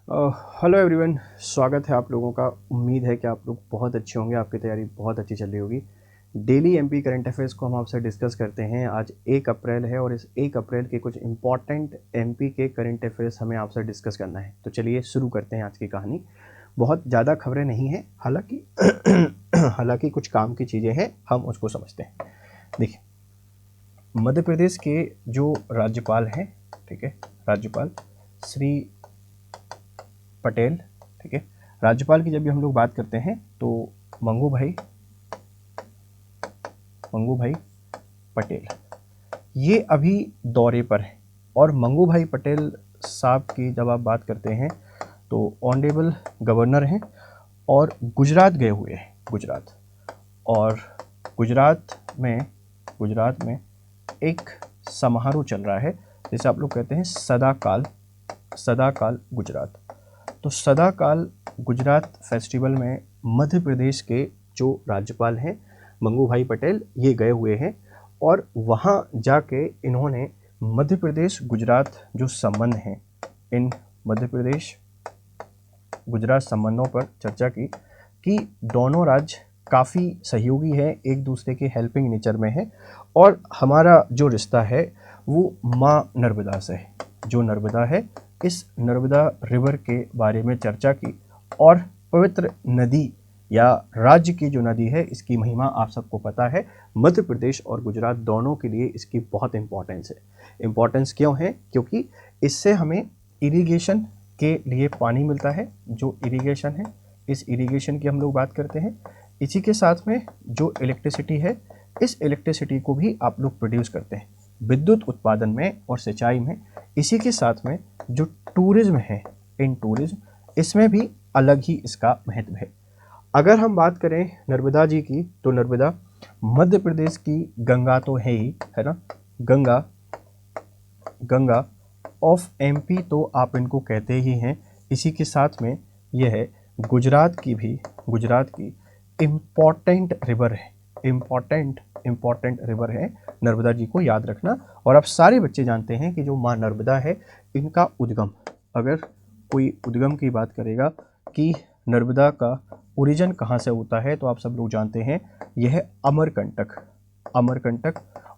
Hello everyone, स्वागत है आप लोगों का। उम्मीद है कि आप लोग बहुत अच्छे होंगे, आपकी तैयारी बहुत अच्छी चल रही होगी। डेली एमपी करंट अफेयर्स को हम आपसे डिस्कस करते हैं। आज 1 अप्रैल है और इस 1 अप्रैल के कुछ इंपॉर्टेंट एमपी के करंट अफेयर्स हमें आपसे डिस्कस करना है। तो चलिए शुरू करते हैं आज की कहानी। बहुत ज़्यादा खबरें नहीं हैं, हालांकि हालांकि कुछ काम की चीज़ें हैं, हम उसको समझते हैं। देखिए, मध्य प्रदेश के जो राज्यपाल हैं, ठीक है, राज्यपाल श्री पटेल, ठीक है। राज्यपाल की जब भी हम लोग बात करते हैं तो मंगू भाई पटेल ये अभी दौरे पर है। और मंगू भाई पटेल साहब की जब आप बात करते हैं तो ऑनरेबल गवर्नर हैं और गुजरात गए हुए हैं। गुजरात और गुजरात में एक समारोह चल रहा है, जैसे आप लोग कहते हैं सदा काल गुजरात। तो सदा काल गुजरात फेस्टिवल में मध्य प्रदेश के जो राज्यपाल हैं मंगू भाई पटेल, ये गए हुए हैं और वहाँ जाके इन्होंने मध्य प्रदेश गुजरात जो संबंध हैं, इन मध्य प्रदेश गुजरात संबंधों पर चर्चा की कि दोनों राज्य काफ़ी सहयोगी हैं, एक दूसरे के हेल्पिंग नेचर में है और हमारा जो रिश्ता है वो माँ नर्मदा से है। जो नर्मदा है, इस नर्मदा रिवर के बारे में चर्चा की और पवित्र नदी या राज्य की जो नदी है, इसकी महिमा आप सबको पता है। मध्य प्रदेश और गुजरात दोनों के लिए इसकी बहुत इम्पोर्टेंस है। इम्पोर्टेंस क्यों है? क्योंकि इससे हमें इरिगेशन के लिए पानी मिलता है। जो इरिगेशन है, इस इरिगेशन की हम लोग बात करते हैं। इसी के साथ में जो इलेक्ट्रिसिटी है, इस इलेक्ट्रिसिटी को भी आप लोग प्रोड्यूस करते हैं विद्युत उत्पादन में और सिंचाई में। इसी के साथ में जो टूरिज्म है, इन टूरिज्म, इसमें भी अलग ही इसका महत्व है। अगर हम बात करें नर्मदा जी की, तो नर्मदा मध्य प्रदेश की गंगा तो है ही, है ना। गंगा ऑफ एमपी तो आप इनको कहते ही हैं। इसी के साथ में यह है गुजरात की इम्पॉर्टेंट रिवर है। इम्पॉर्टेंट रिवर है, नर्मदा जी को याद रखना। और आप सारे बच्चे जानते हैं कि जो माँ नर्मदा है, इनका उद्गम, अगर कोई उद्गम की बात करेगा कि नर्मदा का ओरिजिन कहाँ से होता है, तो आप सब लोग जानते हैं यह अमरकंटक।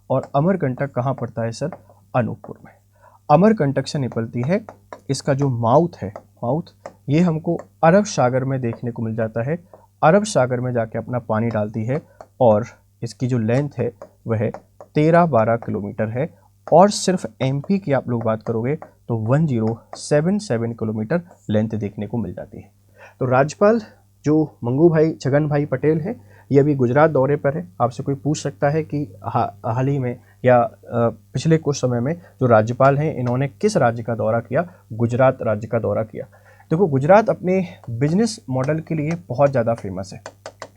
और अमरकंटक कहाँ पड़ता है सर? अनूपपुर में। अमरकंटक से निकलती है, इसका जो माउथ ये हमको अरब सागर में देखने को मिल जाता है। अरब सागर में जाके अपना पानी डालती है और इसकी जो लेंथ है वह 13-12 किलोमीटर है। और सिर्फ एमपी की आप लोग बात करोगे तो 1077 किलोमीटर लेंथ देखने को मिल जाती है। तो राज्यपाल जो मंगू भाई छगन भाई पटेल है, ये अभी गुजरात दौरे पर है। आपसे कोई पूछ सकता है कि हाल ही में या पिछले कुछ समय में जो राज्यपाल हैं, इन्होंने किस राज्य का दौरा किया? गुजरात राज्य का दौरा किया। देखो, गुजरात अपने बिजनेस मॉडल के लिए बहुत ज़्यादा फेमस है।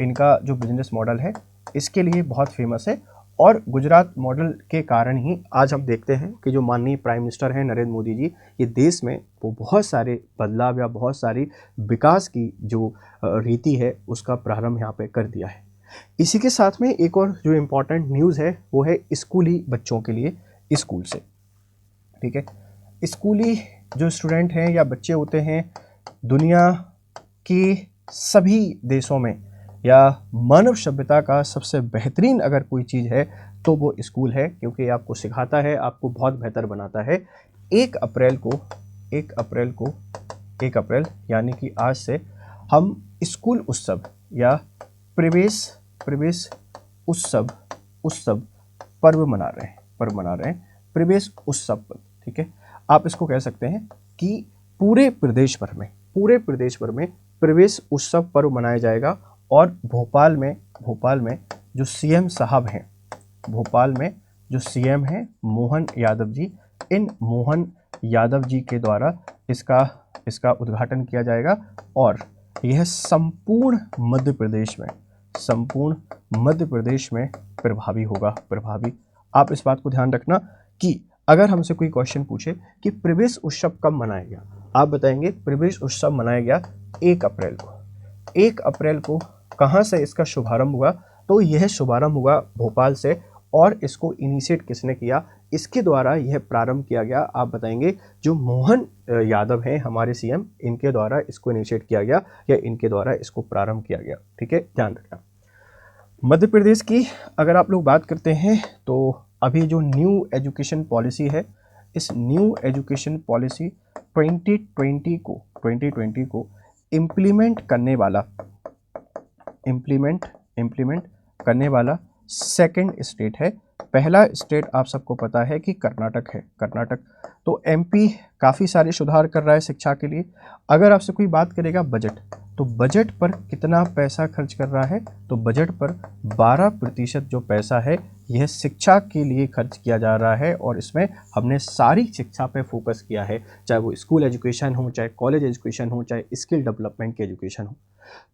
इनका जो बिजनेस मॉडल है, इसके लिए बहुत फेमस है। और गुजरात मॉडल के कारण ही आज हम देखते हैं कि जो माननीय प्राइम मिनिस्टर हैं नरेंद्र मोदी जी, ये देश में वो बहुत सारे बदलाव या बहुत सारी विकास की जो रीति है, उसका प्रारंभ यहाँ पे कर दिया है। इसी के साथ में एक और जो इम्पोर्टेंट न्यूज़ है वो है स्कूली बच्चों के लिए, स्कूल से, ठीक है। स्कूली जो स्टूडेंट हैं या बच्चे होते हैं, दुनिया के सभी देशों में या मानव सभ्यता का सबसे बेहतरीन अगर कोई चीज़ है तो वो स्कूल है, क्योंकि आपको सिखाता है, आपको बहुत बेहतर बनाता है। 1 अप्रैल यानी कि आज से हम स्कूल उत्सव या प्रवेश उत्सव पर्व मना रहे हैं। प्रवेश उत्सव पर्व, ठीक है। आप इसको कह सकते हैं कि पूरे प्रदेश भर में प्रवेश उत्सव पर्व मनाया जाएगा। और भोपाल में जो सीएम साहब हैं, मोहन यादव जी, इन मोहन यादव जी के द्वारा इसका उद्घाटन किया जाएगा। और यह संपूर्ण मध्य प्रदेश में प्रभावी। आप इस बात को ध्यान रखना कि अगर हमसे कोई क्वेश्चन पूछे कि प्रवेश उत्सव कब मनाया गया, आप बताएंगे प्रवेश उत्सव मनाया गया 1 अप्रैल को। 1 अप्रैल को कहाँ से इसका शुभारंभ हुआ? तो यह शुभारंभ हुआ भोपाल से। और इसको इनिशिएट किसने किया? इसके द्वारा यह प्रारंभ किया गया। आप बताएंगे जो मोहन यादव हैं हमारे सीएम, इनके द्वारा इसको इनिशिएट किया गया या इनके द्वारा इसको प्रारंभ किया गया। ठीक है, ध्यान रखना। मध्य प्रदेश की अगर आप लोग बात करते हैं तो अभी जो न्यू एजुकेशन पॉलिसी है, इस न्यू एजुकेशन पॉलिसी 2020 को इम्प्लीमेंट करने वाला सेकंड स्टेट है। पहला स्टेट आप सबको पता है कि कर्नाटक है, कर्नाटक। तो एमपी काफ़ी सारे सुधार कर रहा है शिक्षा के लिए। अगर आपसे कोई बात करेगा बजट, तो बजट पर कितना पैसा खर्च कर रहा है, तो बजट पर 12% जो पैसा है यह शिक्षा के लिए खर्च किया जा रहा है। और इसमें हमने सारी शिक्षा पे फोकस किया है, चाहे वो स्कूल एजुकेशन हो, चाहे कॉलेज एजुकेशन हो, चाहे स्किल डेवलपमेंट की एजुकेशन हो।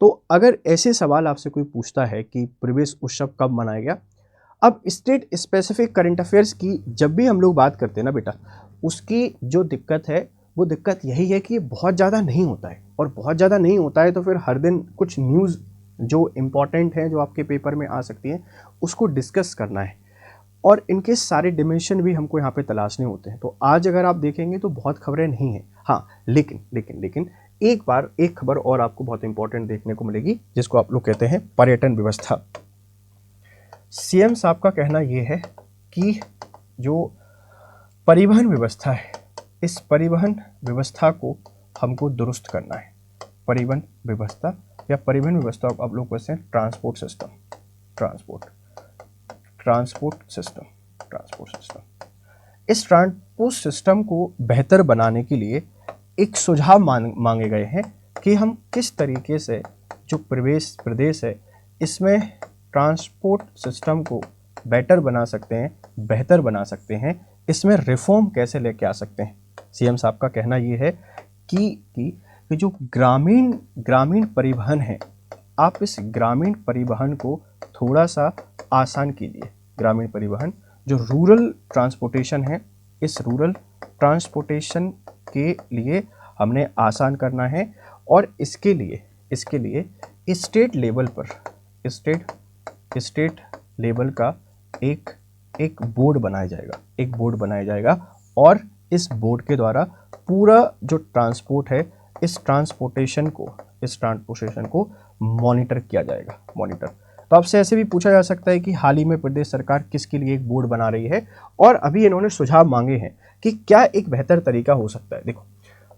तो अगर ऐसे सवाल आपसे कोई पूछता है कि प्रवेश उत्सव कब मनाया गया, अब स्टेट स्पेसिफिक करंट अफेयर्स की जब भी हम लोग बात करते हैं ना बेटा, उसकी जो दिक्कत है वो दिक्कत यही है कि बहुत ज़्यादा नहीं होता है। और बहुत ज़्यादा नहीं होता है तो फिर हर दिन कुछ न्यूज़ जो इम्पॉर्टेंट है, जो आपके पेपर में आ सकती हैं, उसको डिस्कस करना है। और इनके सारे डिमेंशन भी हमको यहाँ पे तलाशने होते हैं। तो आज अगर आप देखेंगे तो बहुत खबरें नहीं हैं। हाँ, लेकिन एक बार एक खबर और आपको बहुत इंपॉर्टेंट देखने को मिलेगी, जिसको आप लोग कहते हैं पर्यटन व्यवस्था। सीएम साहब का कहना यह है कि जो परिवहन व्यवस्था है, इस परिवहन व्यवस्था को हमको दुरुस्त करना है। परिवहन व्यवस्था या परिवहन व्यवस्था आप लोग कहते हैं ट्रांसपोर्ट सिस्टम। इस ट्रांसपोर्ट सिस्टम को बेहतर बनाने के लिए एक सुझाव मांगे गए हैं कि हम किस तरीके से जो प्रदेश है इसमें ट्रांसपोर्ट सिस्टम को बेहतर बना सकते हैं, इसमें रिफॉर्म कैसे लेके आ सकते हैं। सीएम साहब का कहना ये है कि जो ग्रामीण परिवहन है, आप इस ग्रामीण परिवहन को थोड़ा सा आसान कीजिए। ग्रामीण परिवहन जो रूरल ट्रांसपोर्टेशन है, इस रूरल ट्रांसपोर्टेशन के लिए हमने आसान करना है। और इसके लिए स्टेट लेवल का एक बोर्ड बनाया जाएगा और इस बोर्ड के द्वारा पूरा जो ट्रांसपोर्ट है, इस ट्रांसपोर्टेशन को मॉनिटर किया जाएगा। तो आपसे ऐसे भी पूछा जा सकता है कि हाल ही में प्रदेश सरकार किसके लिए एक बोर्ड बना रही है, और अभी इन्होंने सुझाव मांगे हैं कि क्या एक बेहतर तरीका हो सकता है। देखो,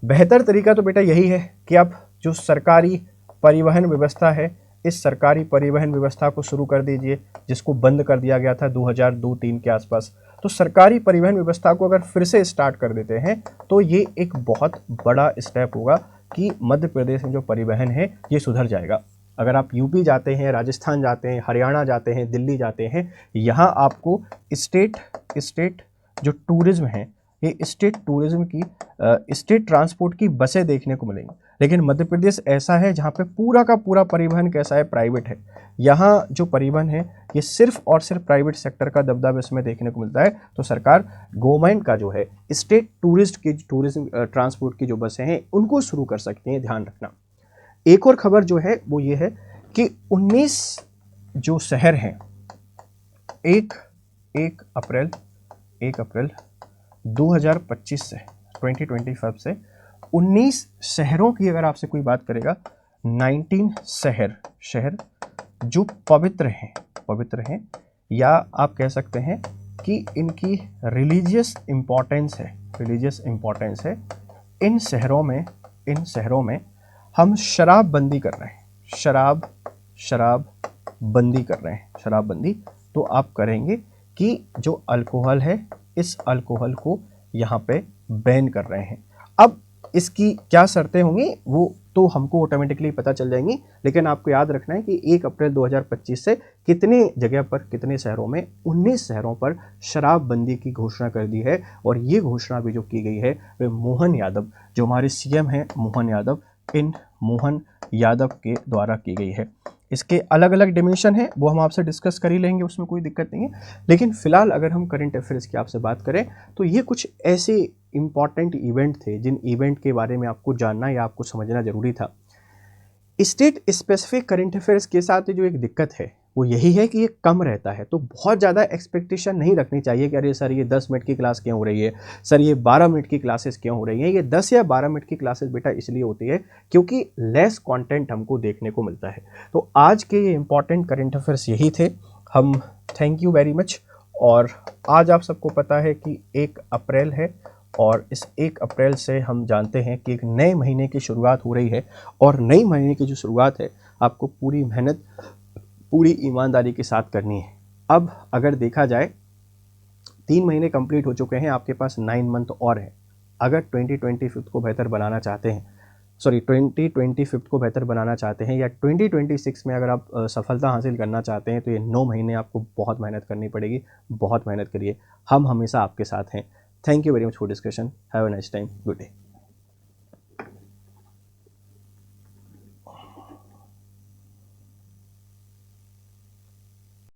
बेहतर तरीका तो बेटा यही है कि आप जो सरकारी परिवहन व्यवस्था है, इस सरकारी परिवहन व्यवस्था को शुरू कर दीजिए, जिसको बंद कर दिया गया था 2002-03 के आसपास। तो सरकारी परिवहन व्यवस्था को अगर फिर से स्टार्ट कर देते हैं तो ये एक बहुत बड़ा स्टेप होगा कि मध्य प्रदेश में जो परिवहन है ये सुधर जाएगा। अगर आप यूपी जाते हैं, राजस्थान जाते हैं, हरियाणा जाते हैं, दिल्ली जाते हैं, यहाँ आपको स्टेट जो टूरिज्म है, ये स्टेट टूरिज्म की स्टेट ट्रांसपोर्ट की बसें देखने को मिलेंगी। लेकिन मध्य प्रदेश ऐसा है जहाँ पे पूरा का पूरा परिवहन कैसा है, प्राइवेट है। यहाँ जो परिवहन है ये सिर्फ और सिर्फ प्राइवेट सेक्टर का दबदबा इसमें देखने को मिलता है। तो सरकार गवर्नमेंट का जो है स्टेट टूरिज्म ट्रांसपोर्ट की जो बसें हैं उनको शुरू कर सकती हैं, ध्यान रखना। एक और खबर जो है वो ये है कि 19 जो शहर हैं, 1 अप्रैल 2025 से 2025 से 19 शहरों की अगर आपसे कोई बात करेगा, 19 शहर जो पवित्र हैं या आप कह सकते हैं कि इनकी रिलीजियस इम्पोर्टेंस है। इन शहरों में हम शराबबंदी कर रहे हैं। शराबबंदी तो आप करेंगे कि जो अल्कोहल है, इस अल्कोहल को यहाँ पे बैन कर रहे हैं। अब इसकी क्या शर्तें होंगी वो तो हमको ऑटोमेटिकली पता चल जाएंगी, लेकिन आपको याद रखना है कि 1 अप्रैल 2025 से कितने जगह पर, कितने शहरों में, 19 शहरों पर शराबबंदी की घोषणा कर दी है। और ये घोषणा भी जो की गई है वे मोहन यादव, जो हमारे सीएम हैं मोहन यादव के द्वारा की गई है। इसके अलग अलग डिमेंशन है, वो हम आपसे डिस्कस कर ही लेंगे, उसमें कोई दिक्कत नहीं है। लेकिन फिलहाल अगर हम करंट अफेयर्स की आपसे बात करें तो ये कुछ ऐसे इंपॉर्टेंट इवेंट थे जिन इवेंट के बारे में आपको जानना या आपको समझना जरूरी था। स्टेट स्पेसिफिक करंट अफेयर्स के साथ जो एक दिक्कत है वो यही है कि ये कम रहता है। तो बहुत ज़्यादा एक्सपेक्टेशन नहीं रखनी चाहिए कि अरे सर ये 10 मिनट की क्लास क्यों हो रही है, सर ये 12 मिनट की क्लासेस क्यों हो रही हैं। ये 10 या 12 मिनट की क्लासेस बेटा इसलिए होती है क्योंकि लेस कंटेंट हमको देखने को मिलता है। तो आज के ये इंपॉर्टेंट करंट अफेयर्स यही थे। हम थैंक यू वेरी मच। और आज आप सबको पता है कि 1 अप्रैल है और इस 1 अप्रैल से हम जानते हैं कि एक नए महीने की शुरुआत हो रही है। और नई महीने की जो शुरुआत है आपको पूरी मेहनत, पूरी ईमानदारी के साथ करनी है। अब अगर देखा जाए 3 महीने कंप्लीट हो चुके हैं, आपके पास 9 मंथ और है। अगर 2025 को बेहतर बनाना चाहते हैं, सॉरी 2025 को बेहतर बनाना चाहते हैं या 2026 में अगर आप सफलता हासिल करना चाहते हैं तो ये 9 महीने आपको बहुत मेहनत करनी पड़ेगी। बहुत मेहनत करिए, हम हमेशा आपके साथ हैं। Thank you very much for discussion. Have a nice time. Good day.